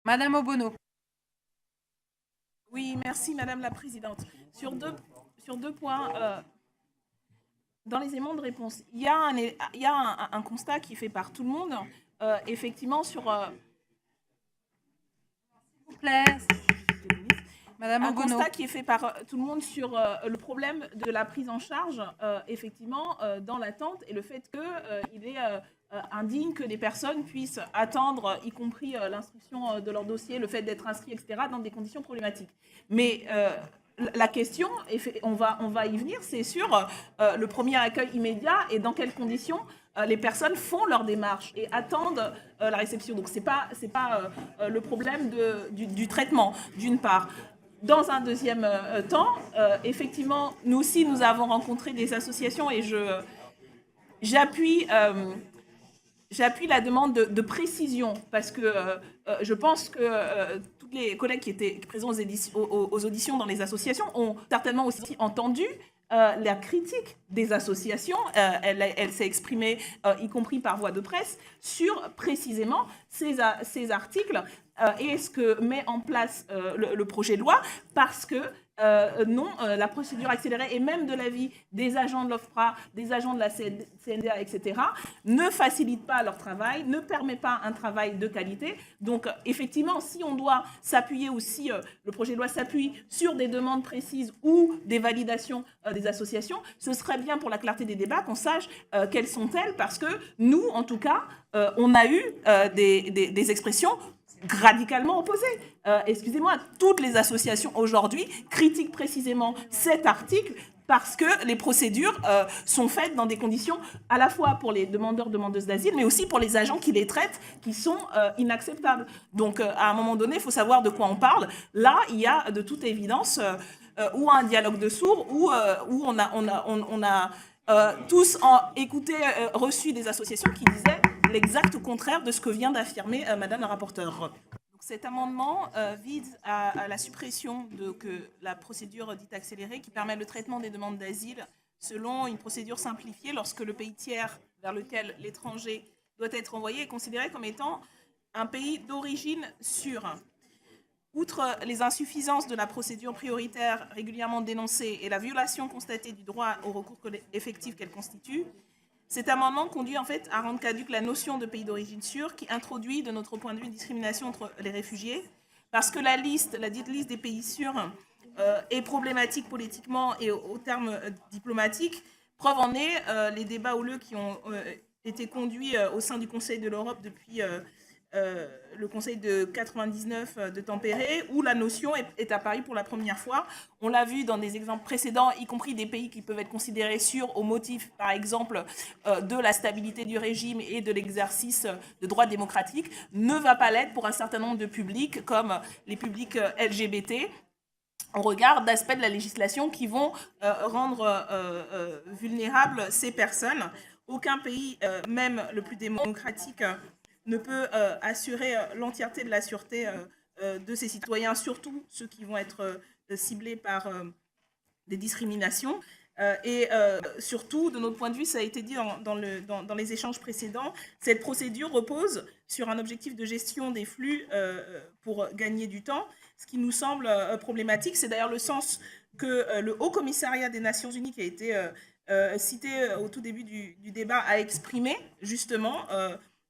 Madame Obono. Oui, merci Madame la Présidente. Sur deux points, dans les éléments de réponse, il y a un constat qui est fait par tout le monde, effectivement, sur... S'il vous plaît. Madame un Obono. constat qui est fait par tout le monde sur le problème de la prise en charge, effectivement, dans l'attente et le fait qu'il est indigne que des personnes puissent attendre, y compris l'instruction de leur dossier, le fait d'être inscrit, etc., dans des conditions problématiques. Mais la question, on va y venir, c'est sur le premier accueil immédiat et dans quelles conditions les personnes font leur démarche et attendent la réception. Donc, ce n'est pas le problème du traitement, d'une part. Dans un deuxième temps, effectivement, nous aussi, nous avons rencontré des associations et j'appuie la demande de précision parce que je pense que tous les collègues qui étaient présents aux auditions dans les associations ont certainement aussi entendu la critique des associations. Elle s'est exprimée, y compris par voie de presse, sur précisément ces articles et ce que met en place le projet de loi, parce que non, la procédure accélérée et même de l'avis des agents de l'OFPRA, des agents de la CNDA, etc., ne facilite pas leur travail, ne permet pas un travail de qualité. Donc, effectivement, si on doit s'appuyer aussi, le projet de loi s'appuie sur des demandes précises ou des validations des associations, ce serait bien pour la clarté des débats qu'on sache quelles sont-elles, parce que nous, en tout cas, on a eu des expressions radicalement opposées. Excusez-moi, toutes les associations aujourd'hui critiquent précisément cet article parce que les procédures sont faites dans des conditions à la fois pour les demandeurs, demandeuses d'asile, mais aussi pour les agents qui les traitent, qui sont inacceptables. Donc, à un moment donné, il faut savoir de quoi on parle. Là, il y a de toute évidence ou un dialogue de sourds, ou on a tous écouté, reçu des associations qui disaient l'exact contraire de ce que vient d'affirmer Madame la rapporteure. Donc, cet amendement vise à la suppression de la procédure dite accélérée qui permet le traitement des demandes d'asile selon une procédure simplifiée lorsque le pays tiers vers lequel l'étranger doit être envoyé est considéré comme étant un pays d'origine sûr. Outre les insuffisances de la procédure prioritaire régulièrement dénoncée et la violation constatée du droit au recours effectif qu'elle constitue, cet amendement conduit en fait à rendre caduque la notion de pays d'origine sûr qui introduit, de notre point de vue, une discrimination entre les réfugiés, parce que la dite liste des pays sûrs est problématique politiquement et au terme diplomatique. Preuve en est les débats houleux qui ont été conduits au sein du Conseil de l'Europe depuis le Conseil de 99 de Tampere, où la notion est apparue pour la première fois. On l'a vu dans des exemples précédents, y compris des pays qui peuvent être considérés sûrs au motif, par exemple, de la stabilité du régime et de l'exercice de droits démocratiques, ne va pas l'être pour un certain nombre de publics, comme les publics LGBT, au regard d'aspects de la législation qui vont rendre vulnérables ces personnes. Aucun pays, même le plus démocratique, ne peut assurer l'entièreté de la sûreté de ses citoyens, surtout ceux qui vont être ciblés par des discriminations. Et surtout, de notre point de vue, ça a été dit dans les échanges précédents, cette procédure repose sur un objectif de gestion des flux pour gagner du temps, ce qui nous semble problématique. C'est d'ailleurs le sens que le Haut Commissariat des Nations Unies, qui a été cité au tout début du débat, a exprimé justement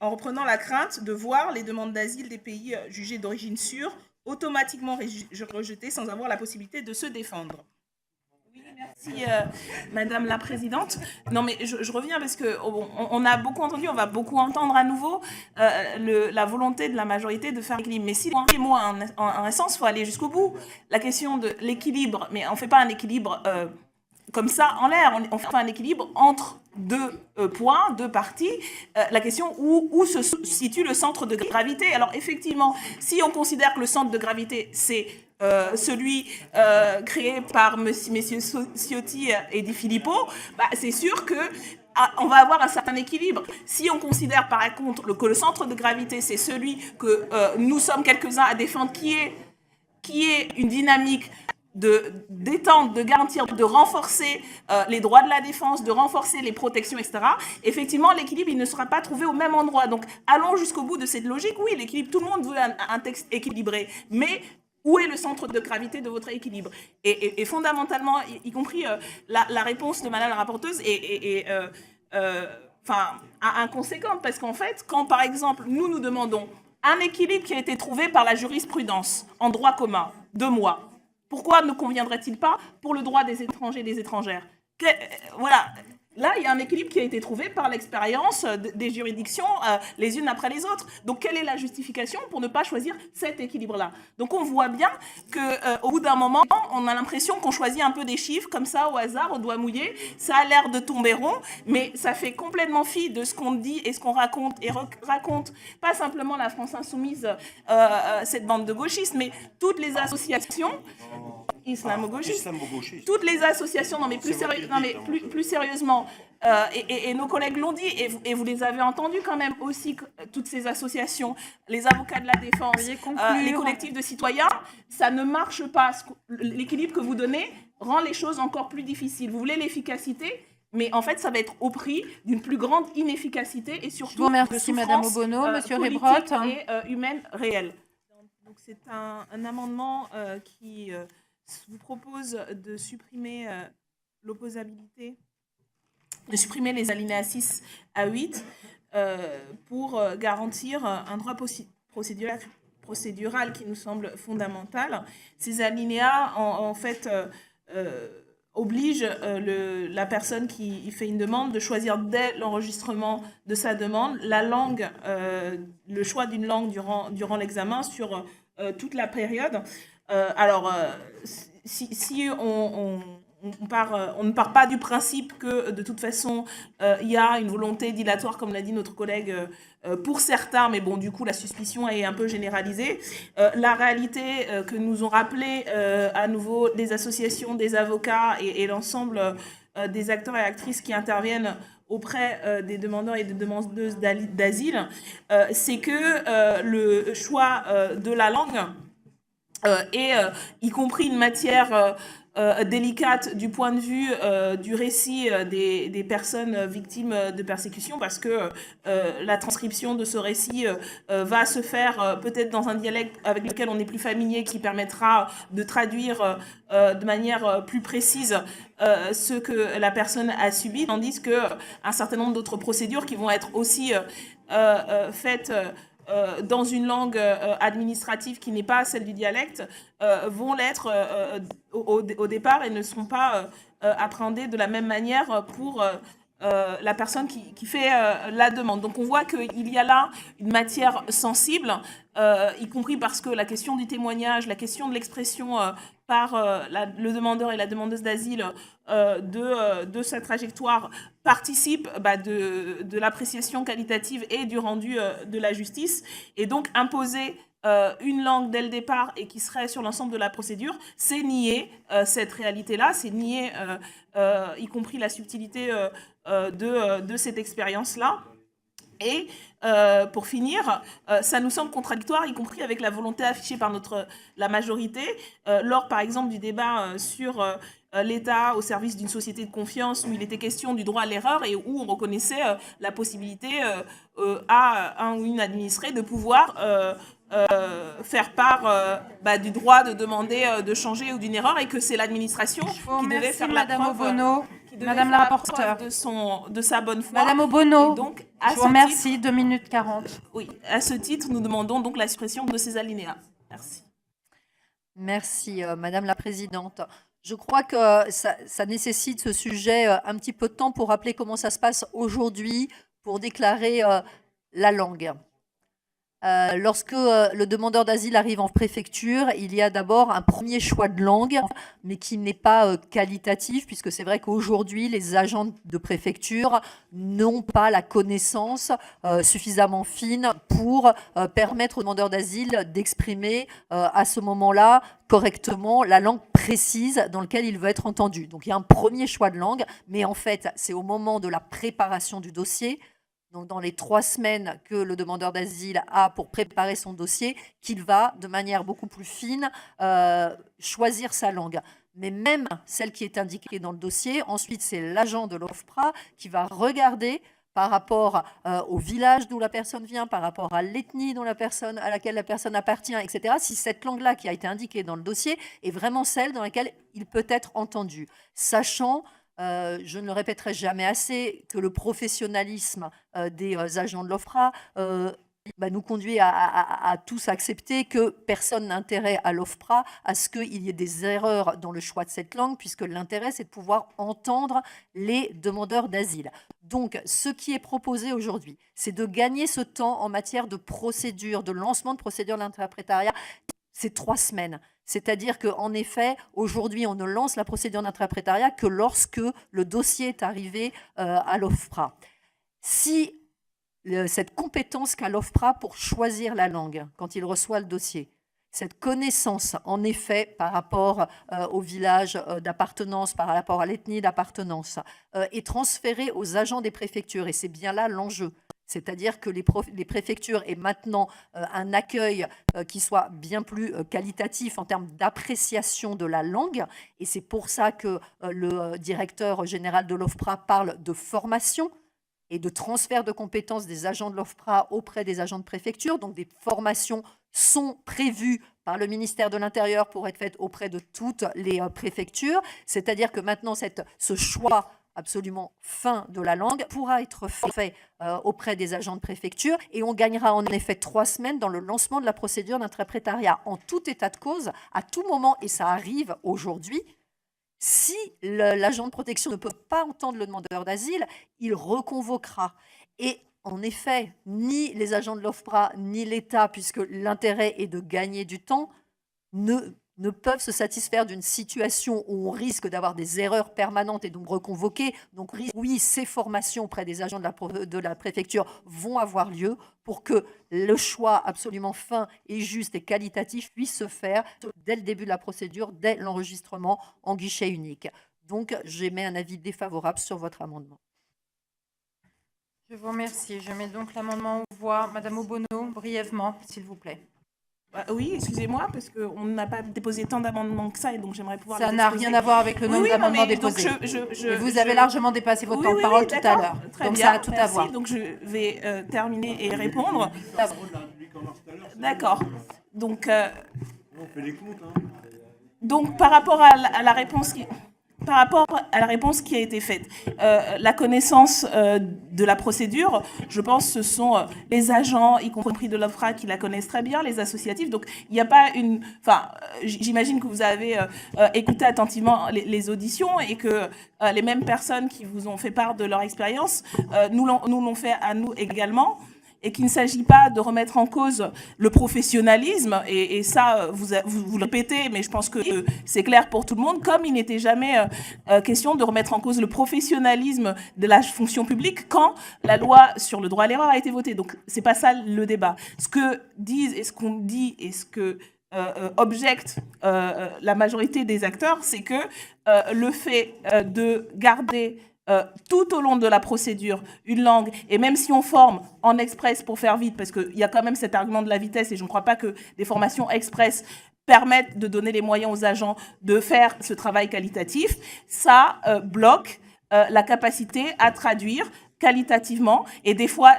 en reprenant la crainte de voir les demandes d'asile des pays jugés d'origine sûre automatiquement rejetées sans avoir la possibilité de se défendre. Oui, merci Madame la Présidente. Non mais je reviens parce qu'on a beaucoup entendu, on va beaucoup entendre à nouveau la volonté de la majorité de faire l'équilibre. Mais si les mots ont un sens, il faut aller jusqu'au bout. La question de l'équilibre, mais on ne fait pas un équilibre comme ça en l'air, on fait un équilibre entre deux points, deux parties. La question où se situe le centre de gravité. Alors effectivement, si on considère que le centre de gravité, c'est celui créé par messieurs Ciotti et Di Filippo, bah, c'est sûr que on va avoir un certain équilibre. Si on considère par contre que le centre de gravité, c'est celui que nous sommes quelques-uns à défendre, qui est une dynamique d'étendre, de garantir, de renforcer les droits de la défense, de renforcer les protections, etc., effectivement, l'équilibre, il ne sera pas trouvé au même endroit. Donc, allons jusqu'au bout de cette logique. Oui, l'équilibre, tout le monde veut un texte équilibré, mais où est le centre de gravité de votre équilibre? Et fondamentalement, y compris la réponse de Madame la rapporteuse est inconséquente, parce qu'en fait, quand par exemple, nous demandons un équilibre qui a été trouvé par la jurisprudence en droit commun, 2 mois, pourquoi ne conviendrait-il pas pour le droit des étrangers et des étrangères? Voilà. Là, il y a un équilibre qui a été trouvé par l'expérience des juridictions les unes après les autres. Donc, quelle est la justification pour ne pas choisir cet équilibre-là? Donc, on voit bien qu'au bout d'un moment, on a l'impression qu'on choisit un peu des chiffres comme ça, au hasard, au doigt mouillé. Ça a l'air de tomber rond, mais ça fait complètement fi de ce qu'on dit et ce qu'on raconte. Et raconte pas simplement la France Insoumise, cette bande de gauchistes, mais toutes les associations islamo-gauchistes. Toutes les associations, non mais plus sérieusement, et nos collègues l'ont dit, et vous les avez entendus quand même aussi, toutes ces associations, les avocats de la défense, les collectifs de citoyens, ça ne marche pas. L'équilibre que vous donnez rend les choses encore plus difficiles. Vous voulez l'efficacité, mais en fait, ça va être au prix d'une plus grande inefficacité et surtout de souffrance Madame Obono, Monsieur politique Rebrotte. et humaine réelle. Donc c'est un amendement qui vous propose de supprimer l'opposabilité, de supprimer les alinéas 6 à 8 pour garantir un droit procédural qui nous semble fondamental. Ces alinéas, en fait, obligent la personne qui fait une demande de choisir dès l'enregistrement de sa demande la langue, le choix d'une langue durant l'examen sur toute la période. Si on ne part pas du principe que de toute façon il y a une volonté dilatoire, comme l'a dit notre collègue, pour certains, mais bon, du coup la suspicion est un peu généralisée. La réalité que nous ont rappelé à nouveau des associations, des avocats et l'ensemble des acteurs et actrices qui interviennent auprès des demandeurs et des demandeuses d'asile, c'est que le choix de la langue et y compris une matière délicate du point de vue du récit des personnes victimes de persécution, parce que la transcription de ce récit va se faire peut-être dans un dialecte avec lequel on est plus familier, qui permettra de traduire de manière plus précise ce que la personne a subi, tandis qu'un certain nombre d'autres procédures qui vont être aussi faites dans une langue administrative qui n'est pas celle du dialecte, vont l'être au départ et ne seront pas appréhendées de la même manière pour la personne qui fait la demande. Donc on voit qu'il y a là une matière sensible, y compris parce que la question du témoignage, la question de l'expression par le demandeur et la demandeuse d'asile de sa trajectoire participe de l'appréciation qualitative et du rendu de la justice. Et donc imposer une langue dès le départ et qui serait sur l'ensemble de la procédure, c'est nier cette réalité-là, c'est nier y compris la subtilité de cette expérience-là. Et pour finir, ça nous semble contradictoire, y compris avec la volonté affichée par la majorité, lors par exemple du débat sur l'État au service d'une société de confiance, où il était question du droit à l'erreur et où on reconnaissait la possibilité à un ou une administrée de pouvoir faire part du droit de demander de changer ou d'une erreur, et que c'est l'administration qui devait faire la preuve. Madame la rapporteure, de sa bonne foi. Madame Obono, donc, je vous remercie, 2 minutes 40. Oui, à ce titre, nous demandons donc la suppression de ces alinéas. Merci. Merci, Madame la Présidente. Je crois que ça nécessite, ce sujet, un petit peu de temps pour rappeler comment ça se passe aujourd'hui pour déclarer la langue. Lorsque le demandeur d'asile arrive en préfecture, il y a d'abord un premier choix de langue, mais qui n'est pas qualitatif, puisque c'est vrai qu'aujourd'hui, les agents de préfecture n'ont pas la connaissance suffisamment fine pour permettre au demandeur d'asile d'exprimer à ce moment-là correctement la langue précise dans laquelle il veut être entendu. Donc il y a un premier choix de langue, mais en fait, c'est au moment de la préparation du dossier. donc dans les 3 semaines que le demandeur d'asile a pour préparer son dossier, qu'il va, de manière beaucoup plus fine, choisir sa langue. Mais même celle qui est indiquée dans le dossier, ensuite c'est l'agent de l'OFPRA qui va regarder par rapport au village d'où la personne vient, par rapport à l'ethnie à laquelle la personne appartient, etc., si cette langue-là qui a été indiquée dans le dossier est vraiment celle dans laquelle il peut être entendu. Sachant, je ne le répéterai jamais assez, que le professionnalisme des agents de l'OFPRA nous conduit à tous accepter que personne n'a intérêt à l'OFPRA à ce qu'il y ait des erreurs dans le choix de cette langue, puisque l'intérêt, c'est de pouvoir entendre les demandeurs d'asile. Donc, ce qui est proposé aujourd'hui, c'est de gagner ce temps en matière de procédure, de lancement de procédure d'interprétariat. C'est 3 semaines. C'est-à-dire qu'en effet, aujourd'hui, on ne lance la procédure d'interprétariat que lorsque le dossier est arrivé à l'OFPRA. Si cette compétence qu'a l'OFPRA pour choisir la langue quand il reçoit le dossier, cette connaissance, en effet, par rapport au village d'appartenance, par rapport à l'ethnie d'appartenance, est transférée aux agents des préfectures. Et c'est bien là l'enjeu. C'est-à-dire que les préfectures aient maintenant un accueil qui soit bien plus qualitatif en termes d'appréciation de la langue. Et c'est pour ça que le directeur général de l'OFPRA parle de formation et de transfert de compétences des agents de l'OFPRA auprès des agents de préfecture. Donc des formations sont prévues par le ministère de l'Intérieur pour être faites auprès de toutes les préfectures. C'est-à-dire que maintenant, ce choix absolument fin de la langue pourra être fait auprès des agents de préfecture, et on gagnera en effet 3 semaines dans le lancement de la procédure d'interprétariat. En tout état de cause, à tout moment, et ça arrive aujourd'hui, si l'agent de protection ne peut pas entendre le demandeur d'asile, il reconvoquera. Et en effet, ni les agents de l'OFPRA, ni l'État, puisque l'intérêt est de gagner du temps, ne peuvent se satisfaire d'une situation où on risque d'avoir des erreurs permanentes et donc reconvoquer. Donc oui, ces formations auprès des agents de la préfecture vont avoir lieu pour que le choix absolument fin et juste et qualitatif puisse se faire dès le début de la procédure, dès l'enregistrement en guichet unique. Donc j'émets un avis défavorable sur votre amendement. Je vous remercie. Je mets donc l'amendement aux voix. Madame Obono, brièvement, s'il vous plaît. Oui, excusez-moi, parce qu'on n'a pas déposé tant d'amendements que ça, et donc j'aimerais pouvoir Ça les n'a exposer. rien à voir avec le nombre d'amendements déposés. Et vous avez largement dépassé votre temps de parole tout à l'heure. Donc ça a tout à voir. Donc je vais terminer et répondre. D'accord. Donc, On fait les comptes. donc par rapport à la réponse qui a été faite, la connaissance de la procédure, je pense que ce sont les agents, y compris de l'OFPRA, qui la connaissent très bien, les associatifs. Donc, il n'y a pas une... Enfin, j'imagine que vous avez écouté attentivement les auditions et que les mêmes personnes qui vous ont fait part de leur expérience nous l'ont fait à nous également. Et qu'il ne s'agit pas de remettre en cause le professionnalisme, et ça, vous le répétez, mais je pense que c'est clair pour tout le monde, comme il n'était jamais question de remettre en cause le professionnalisme de la fonction publique quand la loi sur le droit à l'erreur a été votée. Donc, c'est pas ça le débat. Ce que disent et ce qu'on dit et ce que objecte la majorité des acteurs, c'est que le fait de garder tout au long de la procédure une langue, et même si on forme en express pour faire vite, parce qu'il y a quand même cet argument de la vitesse, et je ne crois pas que des formations express permettent de donner les moyens aux agents de faire ce travail qualitatif, ça bloque la capacité à traduire qualitativement. Et des fois,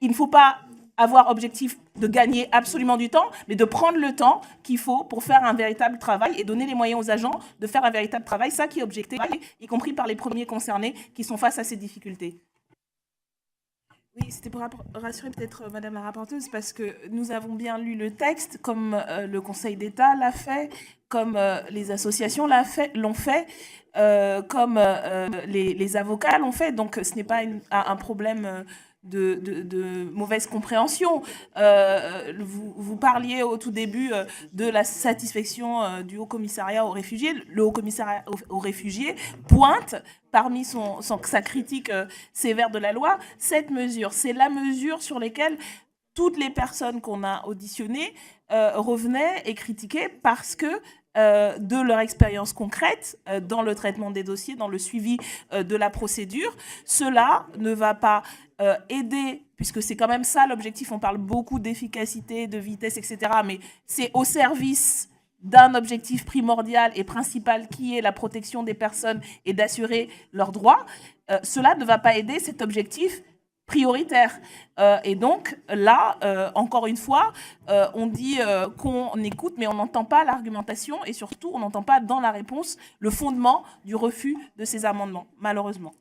il ne faut pas avoir objectif de gagner absolument du temps, mais de prendre le temps qu'il faut pour faire un véritable travail et donner les moyens aux agents de faire un véritable travail. Ça qui est objecté, y compris par les premiers concernés qui sont face à ces difficultés. Oui, c'était pour rassurer peut-être Madame la rapporteuse, parce que nous avons bien lu le texte, comme le Conseil d'État l'a fait, comme les associations l'ont fait, comme les avocats l'ont fait. Donc ce n'est pas un problème de mauvaise compréhension. Vous parliez au tout début de la satisfaction du Haut Commissariat aux réfugiés. Le Haut Commissariat aux réfugiés pointe parmi sa critique sévère de la loi cette mesure. C'est la mesure sur laquelle toutes les personnes qu'on a auditionnées revenaient et critiquaient, parce que de leur expérience concrète dans le traitement des dossiers, dans le suivi de la procédure. Cela ne va pas aider, puisque c'est quand même ça l'objectif, on parle beaucoup d'efficacité, de vitesse, etc., mais c'est au service d'un objectif primordial et principal qui est la protection des personnes et d'assurer leurs droits. Cela ne va pas aider cet objectif prioritaire. Et donc, là, encore une fois, on dit qu'on écoute, mais on n'entend pas l'argumentation et surtout, on n'entend pas dans la réponse le fondement du refus de ces amendements, malheureusement.